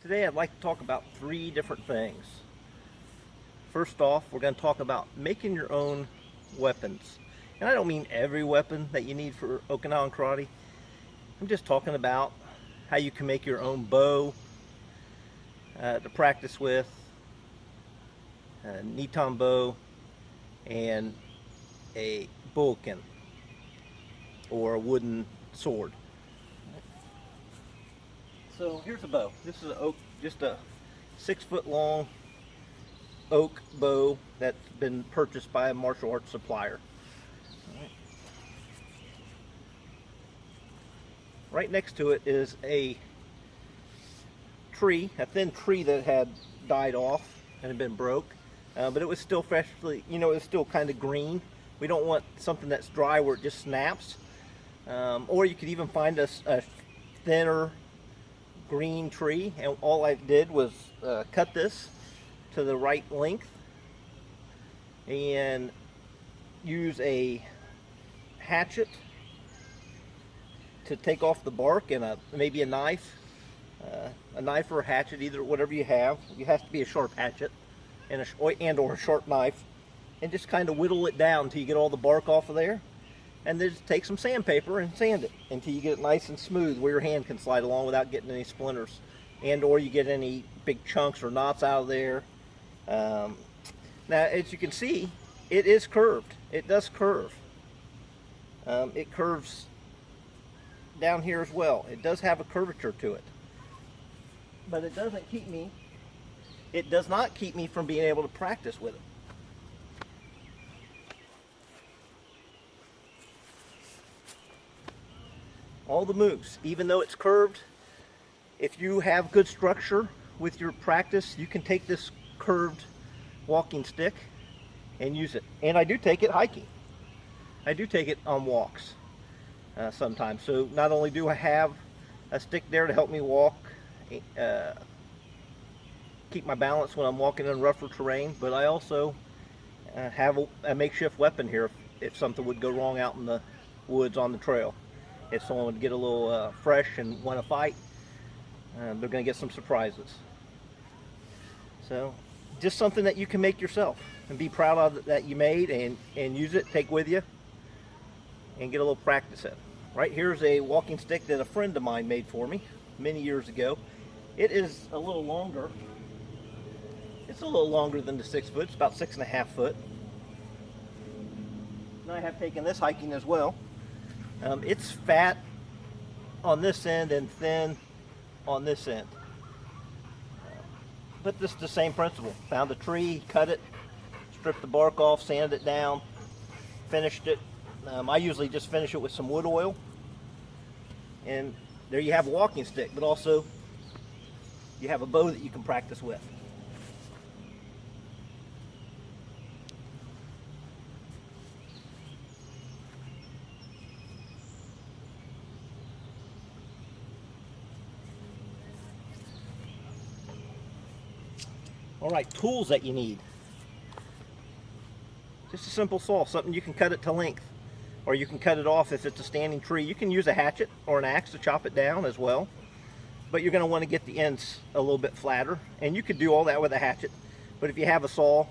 Today I'd like to talk about three different things. First off, we're going to talk about making your own weapons. And I don't mean every weapon that you need for Okinawan karate. I'm just talking about how you can make your own bow to practice with, a Tanbo, and a Bokken, or a wooden sword. So here's a bow. This is just a 6-foot long oak bow that's been purchased by a martial arts supplier. Right next to it is a tree, a thin tree that had died off and had been broke, but it was still freshly, it was still kind of green. We don't want something that's dry where it just snaps. Or you could even find a thinner green tree, and all I did was cut this to the right length and use a hatchet to take off the bark, and maybe a knife or a hatchet, either whatever you have. It has to be a sharp hatchet and or a sharp knife, and just kind of whittle it down until you get all the bark off of there. And then just take some sandpaper and sand it until you get it nice and smooth where your hand can slide along without getting any splinters, and or you get any big chunks or knots out of there. Now, as you can see, it is curved. It does curve. It curves down here as well. It does have a curvature to it, but it does not keep me from being able to practice with it. All the moves, even though it's curved, if you have good structure with your practice, you can take this curved walking stick and use it. And I do take it hiking. I do take it on walks sometimes. So not only do I have a stick there to help me walk, keep my balance when I'm walking in rougher terrain, but I also have a makeshift weapon here if something would go wrong out in the woods on the trail. If someone would get a little fresh and want to fight, they're going to get some surprises. So just something that you can make yourself and be proud of that you made, and use it, take with you, and get a little practice in. Right here's a walking stick that a friend of mine made for me many years ago. It is a little longer. It's a little longer than the 6 foot. It's about 6.5 foot. And I have taken this hiking as well. It's fat on this end and thin on this end. But this is the same principle. Found a tree, cut it, stripped the bark off, sanded it down, finished it. I usually just finish it with some wood oil. And there you have a walking stick, but also you have a bow that you can practice with. All right, tools that you need. Just a simple saw, something you can cut it to length, or you can cut it off if it's a standing tree. You can use a hatchet or an axe to chop it down as well, but you're going to want to get the ends a little bit flatter, and you could do all that with a hatchet. But if you have a saw,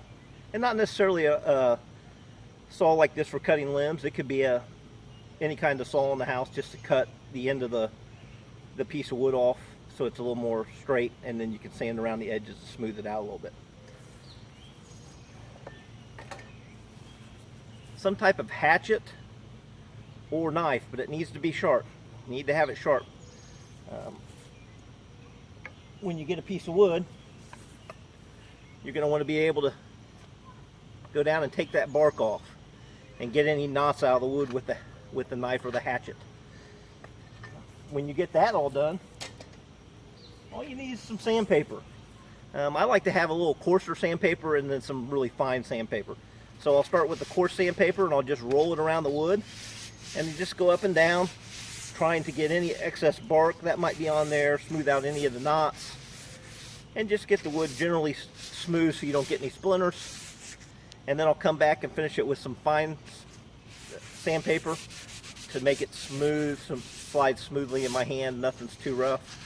and not necessarily a saw like this for cutting limbs, it could be any kind of saw in the house just to cut the end of the piece of wood off, so it's a little more straight, and then you can sand around the edges to smooth it out a little bit. Some type of hatchet or knife, but it needs to be sharp. You need to have it sharp. When you get a piece of wood, you're going to want to be able to go down and take that bark off and get any knots out of the wood with the knife or the hatchet. When you get that all done, all you need is some sandpaper. I like to have a little coarser sandpaper and then some really fine sandpaper. So I'll start with the coarse sandpaper, and I'll just roll it around the wood, and you just go up and down trying to get any excess bark that might be on there, smooth out any of the knots, and just get the wood generally smooth so you don't get any splinters. And then I'll come back and finish it with some fine sandpaper to make it smooth, slide smoothly in my hand, nothing's too rough.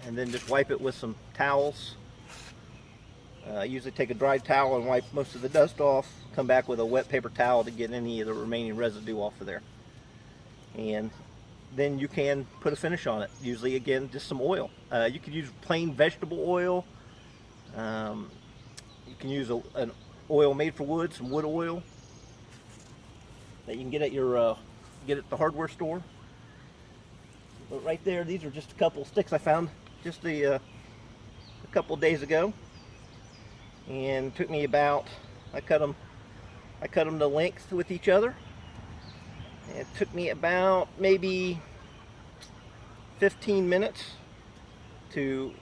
and then just wipe it with some towels. Usually take a dry towel and wipe most of the dust off. Come back with a wet paper towel to get any of the remaining residue off of there. And then you can put a finish on it. Usually, again, just some oil. You could use plain vegetable oil. You can use an oil made for wood, some wood oil that you can get at your get at the hardware store. But right there, these are just a couple sticks I found just a couple of days ago, and it took me about, I cut them to length with each other. It took me about maybe 15 minutes to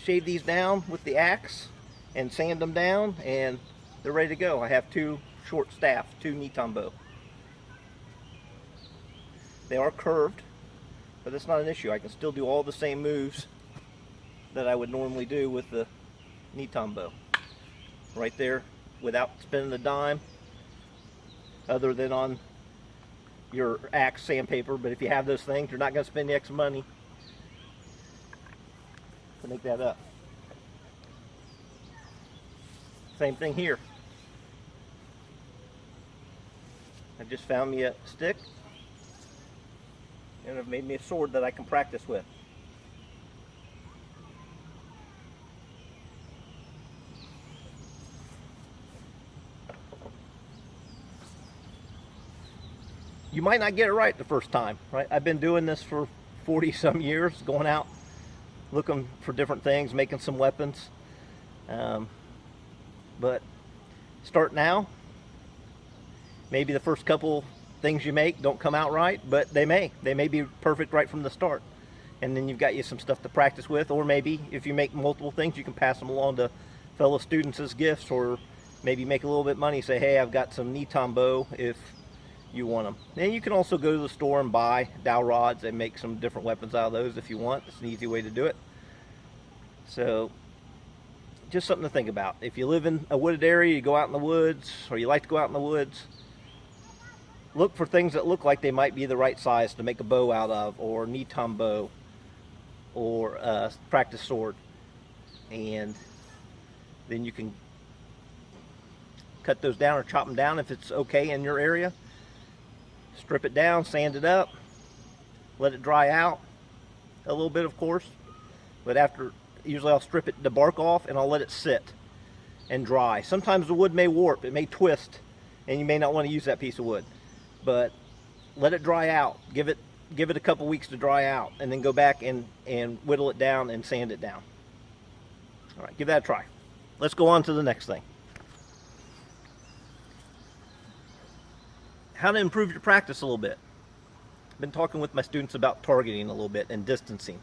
shave these down with the axe and sand them down, and they're ready to go. I have two short staff, two Tanbo. They are curved, but that's not an issue. I can still do all the same moves that I would normally do with the Tanbo. Right there, without spending a dime, other than on your axe sandpaper. But if you have those things, you're not going to spend the extra money to make that up. Same thing here. I just found me a stick, and I've made me a sword that I can practice with. You might not get it right the first time, right? I've been doing this for 40 some years, going out looking for different things, making some weapons. But start now. Maybe the first couple things you make don't come out right, but they may be perfect right from the start. And then you've got you some stuff to practice with, or maybe if you make multiple things, you can pass them along to fellow students as gifts, or maybe make a little bit of money. Say, hey, I've got some Tanbo if you want them. And you can also go to the store and buy dowel rods and make some different weapons out of those if you want. It's an easy way to do it. So just something to think about. If you live in a wooded area, you go out in the woods, or you like to go out in the woods, look for things that look like they might be the right size to make a bow out of, or Tanbo, or a practice sword. And then you can cut those down or chop them down if it's okay in your area. Strip it down, sand it up, let it dry out a little bit, of course. But after, usually I'll strip the bark off and I'll let it sit and dry. Sometimes the wood may warp, it may twist, and you may not want to use that piece of wood. But let it dry out. Give it a couple weeks to dry out, and then go back and whittle it down and sand it down. All right, give that a try. Let's go on to the next thing. How to improve your practice a little bit. I've been talking with my students about targeting a little bit and distancing.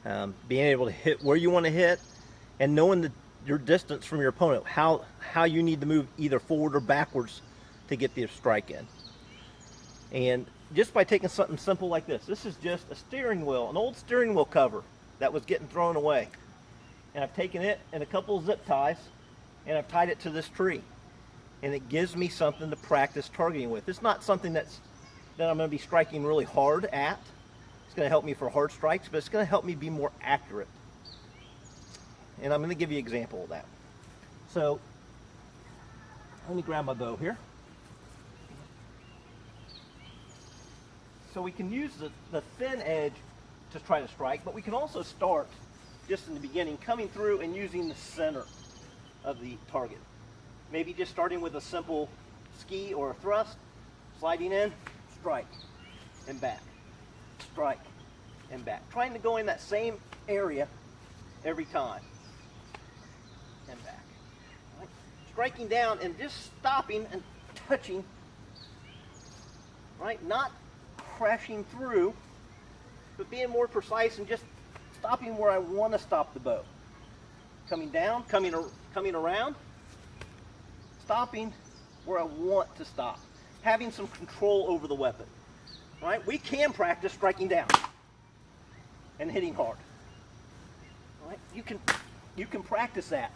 Being able to hit where you want to hit, and knowing your distance from your opponent, how you need to move either forward or backwards to get the strike in. And just by taking something simple like this. This is just a steering wheel, an old steering wheel cover that was getting thrown away. And I've taken it and a couple of zip ties, and I've tied it to this tree. And it gives me something to practice targeting with. It's not something that I'm going to be striking really hard at. It's going to help me for hard strikes, but it's going to help me be more accurate. And I'm going to give you an example of that. So, let me grab my bow here. So we can use the thin edge to try to strike, but we can also start just in the beginning, coming through and using the center of the target. Maybe just starting with a simple ski or a thrust, sliding in, strike, and back, strike, and back. Trying to go in that same area every time, and back. Right. Striking down and just stopping and touching, right? Not crashing through, but being more precise and just stopping where I want to stop the bow. Coming down, coming around, stopping where I want to stop. Having some control over the weapon. Right? We can practice striking down and hitting hard. Right? You can practice that,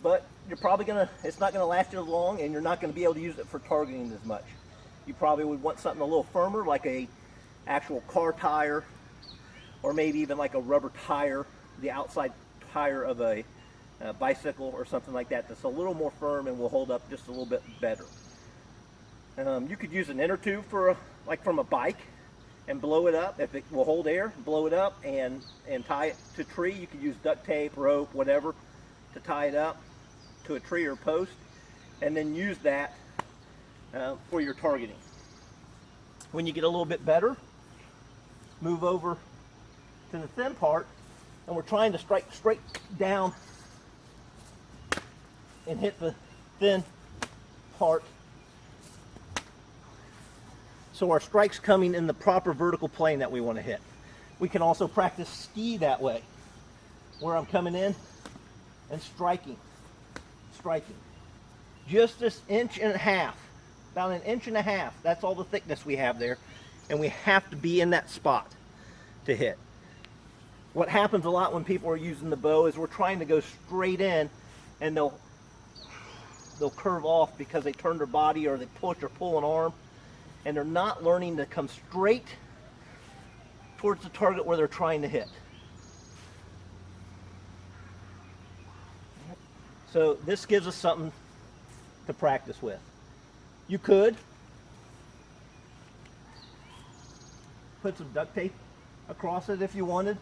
but you're probably it's not gonna last you as long, and you're not gonna be able to use it for targeting as much. You probably would want something a little firmer, like a actual car tire or maybe even like a rubber tire, the outside tire of a bicycle or something like that, that's a little more firm and will hold up just a little bit better. You could use an inner tube for like from a bike and blow it up. If it will hold air, blow it up and tie it to a tree. You could use duct tape, rope, whatever to tie it up to a tree or post, and then use that for your targeting. When you get a little bit better, move over to the thin part, and we're trying to strike straight down and hit the thin part, so our strike's coming in the proper vertical plane that we want to hit. We can also practice ski that way, where I'm coming in and striking. Just this inch and a half, about an inch and a half, that's all the thickness we have there, and we have to be in that spot to hit. What happens a lot when people are using the bow is we're trying to go straight in, and they'll curve off because they turn their body or they push or pull an arm, and they're not learning to come straight towards the target where they're trying to hit. So this gives us something to practice with. You could put some duct tape across it if you wanted.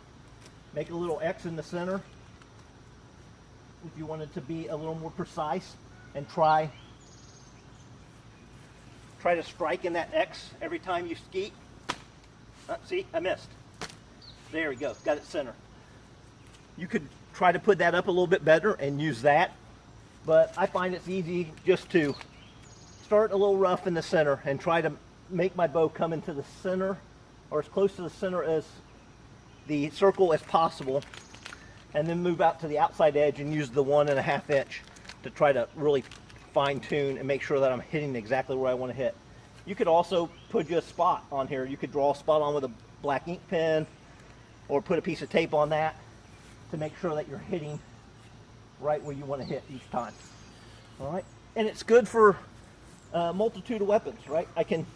Make a little X in the center if you wanted to be a little more precise, and try to strike in that X every time you skeet. See, I missed. There we go, got it center. You could try to put that up a little bit better and use that, but I find it's easy just to start a little rough in the center and try to make my bow come into the center, or as close to the center as the circle as possible, and then move out to the outside edge and use the 1.5 inch to try to really fine tune and make sure that I'm hitting exactly where I want to hit. You could also put just a spot on here. You could draw a spot on with a black ink pen, or put a piece of tape on that to make sure that you're hitting right where you want to hit each time. All right, and it's good for a multitude of weapons, right? I can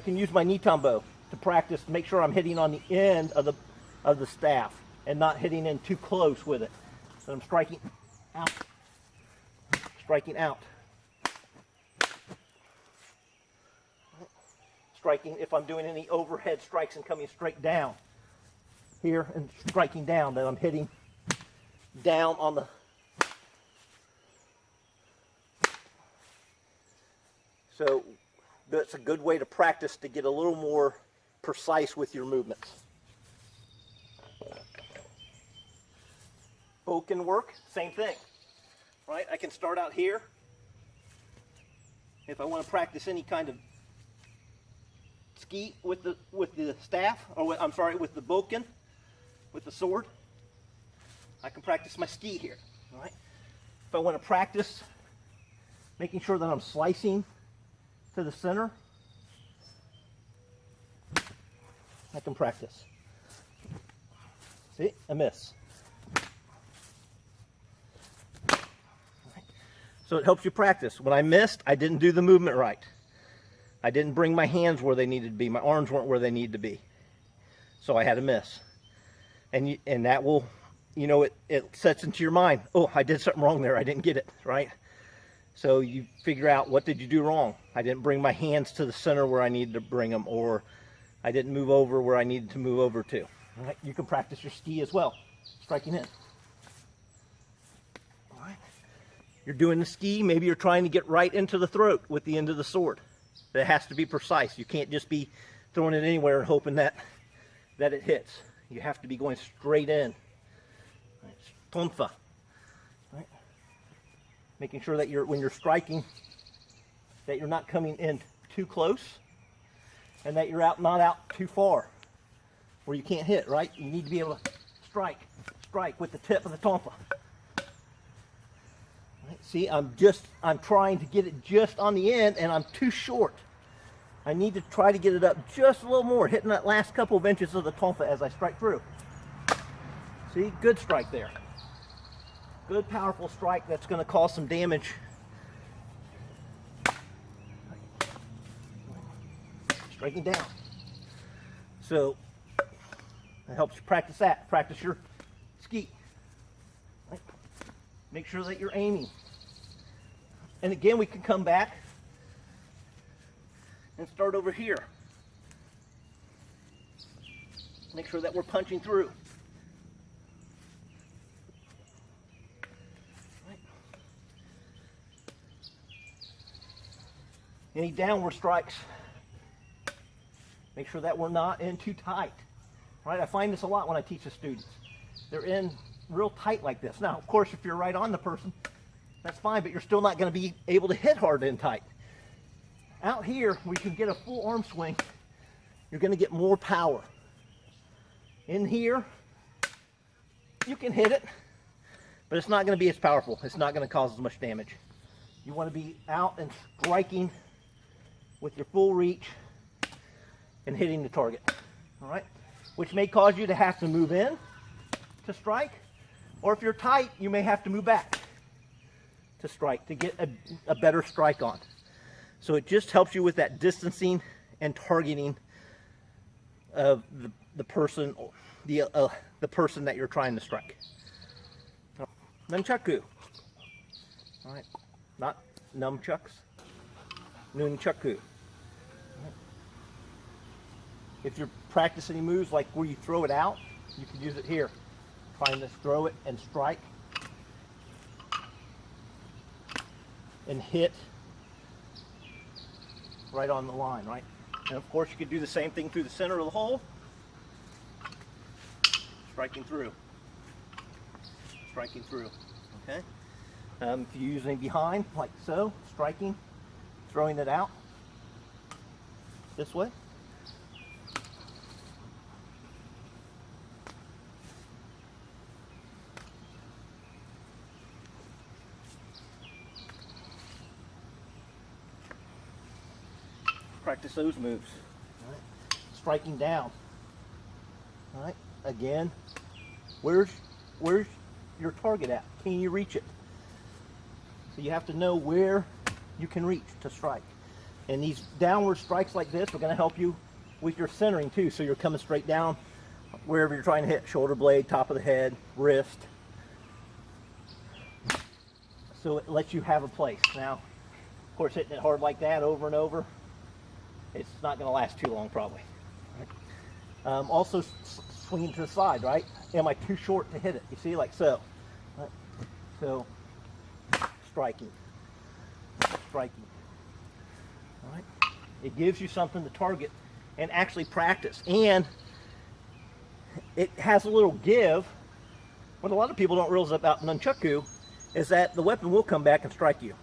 use my Tanbo to practice to make sure I'm hitting on the end of the staff and not hitting in too close with it. So I'm striking out. Striking if I'm doing any overhead strikes and coming straight down here and striking down, then I'm hitting down on the so that's a good way to practice to get a little more precise with your movements. Bokken work, same thing. Right? I can start out here. If I want to practice any kind of skeet with the staff, or with the Bokken, with the sword, I can practice my ski here. Right? If I want to practice making sure that I'm slicing to the center, I can practice. See, I miss. So it helps you practice. When I missed, I didn't do the movement right. I didn't bring my hands where they needed to be. My arms weren't where they needed to be. So I had a miss. And that will, it sets into your mind, oh, I did something wrong there. I didn't get it, right? So you figure out, what did you do wrong? I didn't bring my hands to the center where I needed to bring them, or I didn't move over where I needed to move over to. All right? You can practice your ski as well, striking in. All right? You're doing the ski, maybe you're trying to get right into the throat with the end of the sword. It has to be precise. You can't just be throwing it anywhere and hoping that it hits. You have to be going straight in. Tonfa. Right? Making sure that when you're striking, that you're not coming in too close, and that you're not out too far where you can't hit, right? You need to be able to strike with the tip of the tonfa. Right? See, I'm trying to get it just on the end, and I'm too short. I need to try to get it up just a little more, hitting that last couple of inches of the tonfa as I strike through. See, good strike there. Good, powerful strike that's going to cause some damage. Striking down. So, It helps you practice that. Practice your skeet. Right? Make sure that you're aiming. And again, we can come back and start over here. Make sure that we're punching through. Right. Any downward strikes, make sure that we're not in too tight. Right? I find this a lot when I teach the students. They're in real tight like this. Now, of course, if you're right on the person, that's fine, but you're still not going to be able to hit hard and tight. Out here, we can get a full arm swing. You're going to get more power. In here, you can hit it, but it's not going to be as powerful. It's not going to cause as much damage. You want to be out and striking with your full reach and hitting the target. All right? Which may cause you to have to move in to strike, or if you're tight, you may have to move back to strike to get a better strike on. So it just helps you with that distancing and targeting of the person, the person that you're trying to strike. Nunchaku. All right, not nunchucks. Nunchaku. Right. If you're practicing moves like where you throw it out, you can use it here. Trying to throw it and strike and hit right on the line, right? And of course, you could do the same thing through the center of the hole, striking through, okay? If you use anything behind, like so, striking, throwing it out this way. Practice those moves. All right. Striking down. All right. Again, where's your target at? Can you reach it? So you have to know where you can reach to strike. And these downward strikes like this are going to help you with your centering too. So you're coming straight down wherever you're trying to hit. Shoulder blade, top of the head, wrist. So it lets you have a place. Now, of course, hitting it hard like that over and over, it's not going to last too long probably. Right? Also swinging to the side, right? Am I too short to hit it? You see, like so. Right? So, striking. All right? It gives you something to target and actually practice. And it has a little give. What a lot of people don't realize about nunchaku is that the weapon will come back and strike you.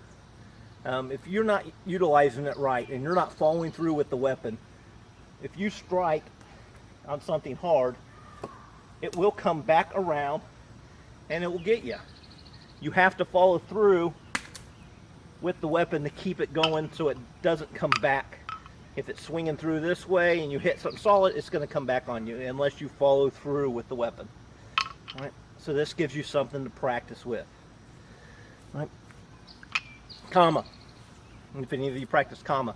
If you're not utilizing it right and you're not following through with the weapon, if you strike on something hard, it will come back around and it will get you. You have to follow through with the weapon to keep it going so it doesn't come back. If it's swinging through this way and you hit something solid, it's going to come back on you unless you follow through with the weapon. All right? So this gives you something to practice with. All right? Kama. If any of you practice kama.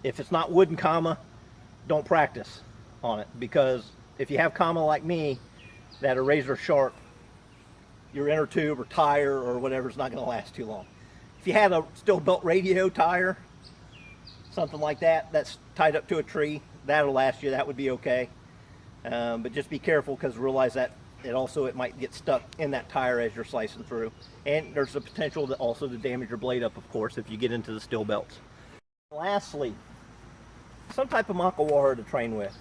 If it's not wooden kama, don't practice on it, because if you have kama like me that are razor sharp, your inner tube or tire or whatever is not going to last too long. If you have a steel belt radio tire, something like that, that's tied up to a tree, that'll last you. That would be okay. But just be careful, because realize that it might get stuck in that tire as you're slicing through. And there's the potential to also to damage your blade up, of course, if you get into the steel belts. Lastly, some type of makawara to train with.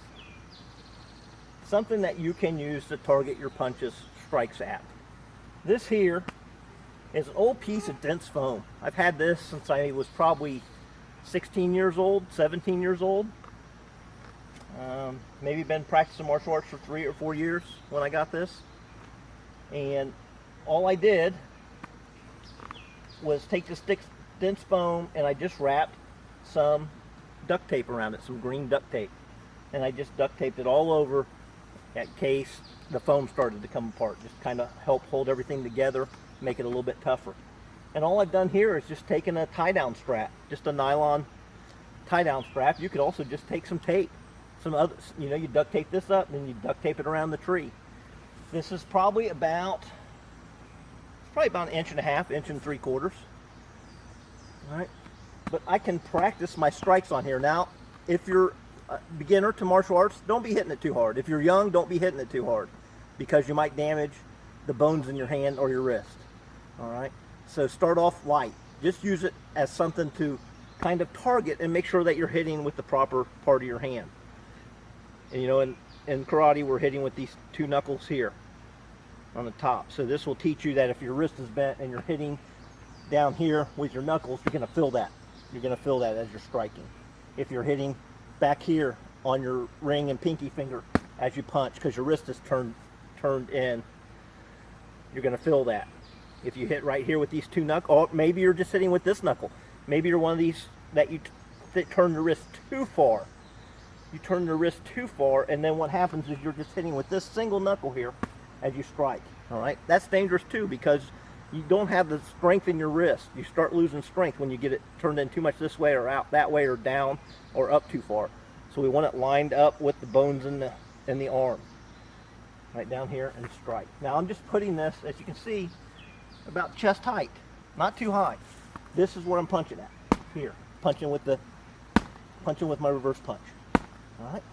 Something that you can use to target your punches, strikes at. This here is an old piece of dense foam. I've had this since I was probably 16 years old, 17 years old. Maybe been practicing martial arts for 3 or 4 years when I got this. And all I did was take this thick, dense foam, and I just wrapped some duct tape around it, some green duct tape. And I just duct taped it all over in case the foam started to come apart. Just kind of help hold everything together, make it a little bit tougher. And all I've done here is just taken a tie-down strap, just a nylon tie-down strap. You could also just take some tape, some other, you know, you duct tape this up and then you duct tape it around the tree. This is probably about, an inch and a half, inch and 3/4. All right, but I can practice my strikes on here. Now, if you're a beginner to martial arts, don't be hitting it too hard. If you're young, don't be hitting it too hard because you might damage the bones in your hand or your wrist. All right, so start off light. Just use it as something to kind of target and make sure that you're hitting with the proper part of your hand. And you know, in karate, we're hitting with these 2 knuckles here on the top. So this will teach you that if your wrist is bent and you're hitting down here with your knuckles, you're going to feel that. You're going to feel that as you're striking. If you're hitting back here on your ring and pinky finger as you punch, because your wrist is turned in, you're going to feel that. If you hit right here with these 2 knuckles, or maybe you're just hitting with this knuckle. Maybe you're one of these that you turn the wrist too far. You turn the wrist too far, and then what happens is you're just hitting with this single knuckle here as you strike. All right, that's dangerous too because you don't have the strength in your wrist. You start losing strength when you get it turned in too much this way or out that way or down or up too far. So we want it lined up with the bones in the arm. Right down here and strike. Now I'm just putting this, as you can see, about chest height, not too high. This is where I'm punching at. Here, punching with my reverse punch. All right.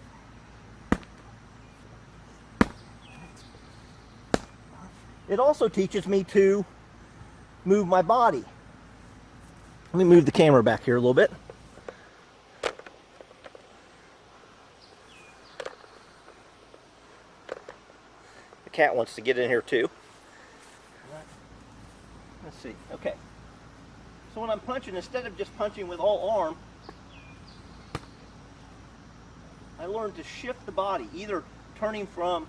It also teaches me to move my body. Let me move the camera back here a little bit. The cat wants to get in here too. Let's see. Okay. So when I'm punching, instead of just punching with all arm, I learned to shift the body, either turning from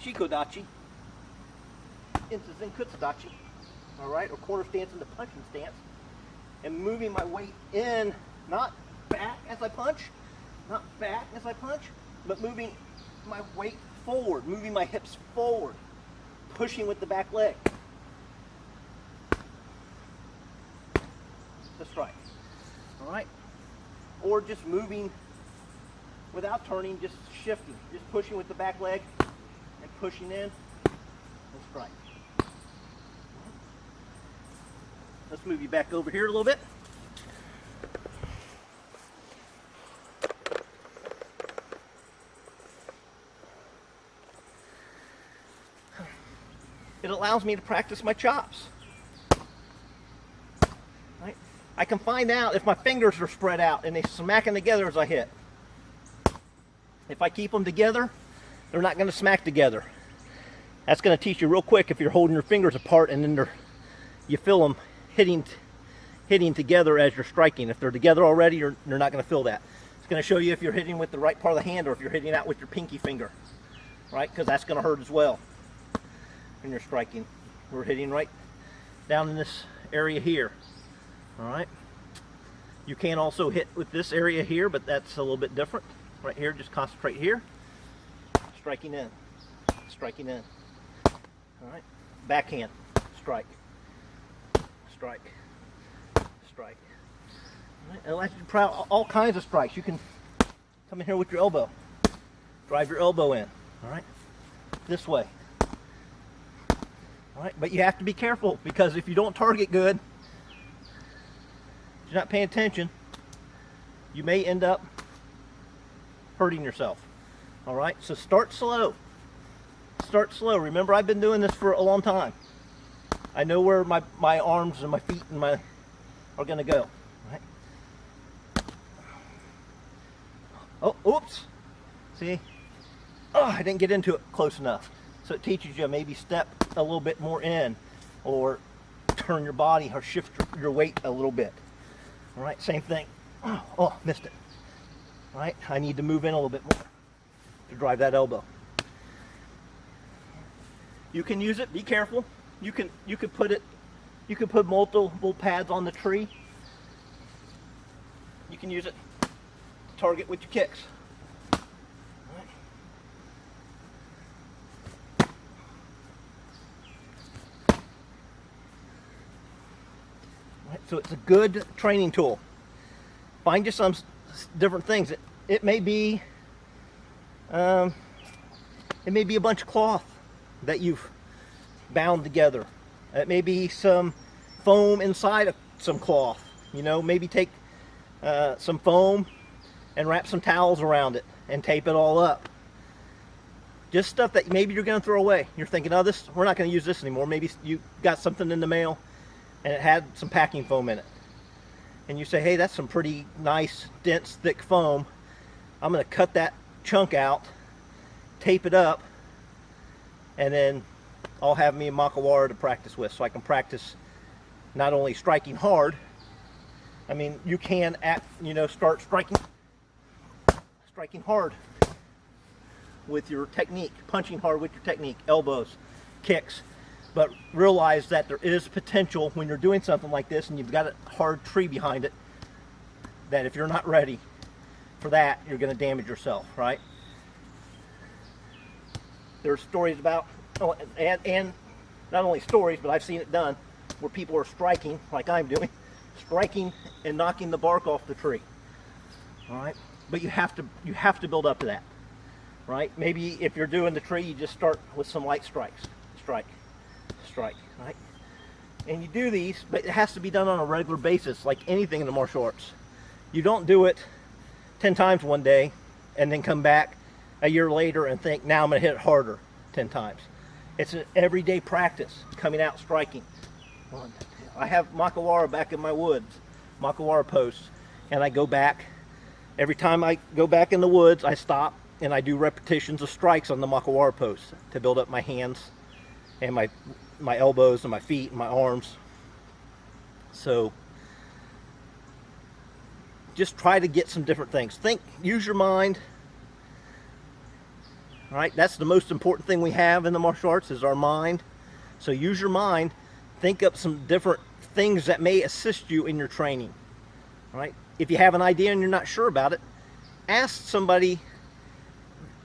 shikodachi into zenkutsudachi, all right, or quarter stance into punching stance, and moving my weight in, not back as I punch, but moving my weight forward, moving my hips forward, pushing with the back leg. To strike. All right? Or just moving without turning, just shifting, just pushing with the back leg and pushing in and strike. Let's move you back over here a little bit. It allows me to practice my chops. Right? I can find out if my fingers are spread out and they smacking together as I hit. If I keep them together, they're not going to smack together. That's going to teach you real quick if you're holding your fingers apart and then you feel them hitting together as you're striking. If they're together already, you're not going to feel that. It's going to show you if you're hitting with the right part of the hand or if you're hitting out with your pinky finger, right? Because that's going to hurt as well when you're striking. We're hitting right down in this area here, all right? You can also hit with this area here, but that's a little bit different. Right here, just concentrate here. Striking in, striking in. All right, backhand, strike, strike, strike. All right. It allows you to try all kinds of strikes. You can come in here with your elbow, drive your elbow in. All right, this way. All right, but you have to be careful because if you don't target good, if you're not paying attention, you may end up hurting yourself. All right, so start slow. Start slow. Remember, I've been doing this for a long time. I know where my arms and my feet and are going to go. All right. Oh, oops. See? Oh, I didn't get into it close enough. So it teaches you maybe step a little bit more in or turn your body or shift your weight a little bit. All right, same thing. Oh, missed it. All right, I need to move in a little bit more to drive that elbow. You can use it, be careful. You can put multiple pads on the tree. You can use it to target with your kicks. All right, so it's a good training tool. Find you different things. It may be a bunch of cloth that you've bound together. It may be some foam inside of some cloth. You know, maybe take some foam and wrap some towels around it and tape it all up. Just stuff that maybe you're going to throw away. You're thinking, oh, we're not going to use this anymore. Maybe you got something in the mail and it had some packing foam in it. And you say, hey, that's some pretty nice, dense, thick foam. I'm going to cut that chunk out, tape it up, and then I'll have me a Makawara to practice with, so I can practice not only striking hard. I mean, you can start striking hard with your technique, punching hard with your technique, elbows, kicks, but realize that there is potential when you're doing something like this and you've got a hard tree behind it, that if you're not ready for that, you're going to damage yourself, right? There's stories about, and not only stories, but I've seen it done, where people are striking, like I'm doing, striking and knocking the bark off the tree. All right, but you have to build up to that, right? Maybe if you're doing the tree, you just start with some light strikes, strike, right? And you do these, but it has to be done on a regular basis, like anything in the martial arts. You don't do it 10 times one day and then come back a year later and think, now I'm going to hit it harder 10 times. It's an everyday practice, coming out striking. I have Makawara back in my woods, Makawara posts, and I go back. Every time I go back in the woods, I stop and I do repetitions of strikes on the Makawara posts to build up my hands and my elbows and my feet and my arms. So just try to get some different things. Use your mind. All right, that's the most important thing we have in the martial arts, is our mind. So use your mind. Think up some different things that may assist you in your training. All right, if you have an idea and you're not sure about it, ask somebody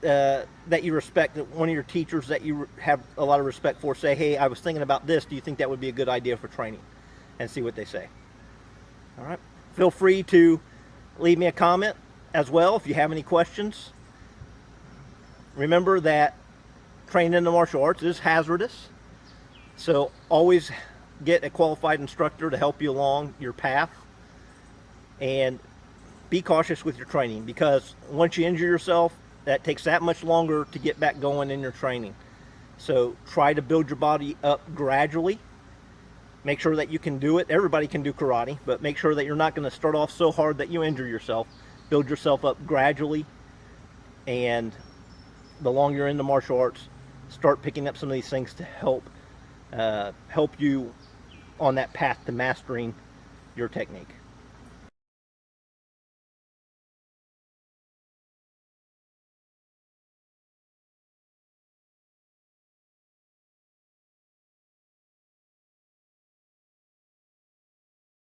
that you respect, one of your teachers that you have a lot of respect for. Say, hey, I was thinking about this. Do you think that would be a good idea for training? And see what they say. All right, feel free to leave me a comment as well if you have any questions. Remember that training in the martial arts is hazardous, so always get a qualified instructor to help you along your path, and be cautious with your training, because once you injure yourself, that takes that much longer to get back going in your training. So try to build your body up gradually. Make sure that you can do it. Everybody can do karate, but make sure that you're not going to start off so hard that you injure yourself. Build yourself up gradually, and the longer you're in the martial arts, start picking up some of these things to help you on that path to mastering your technique.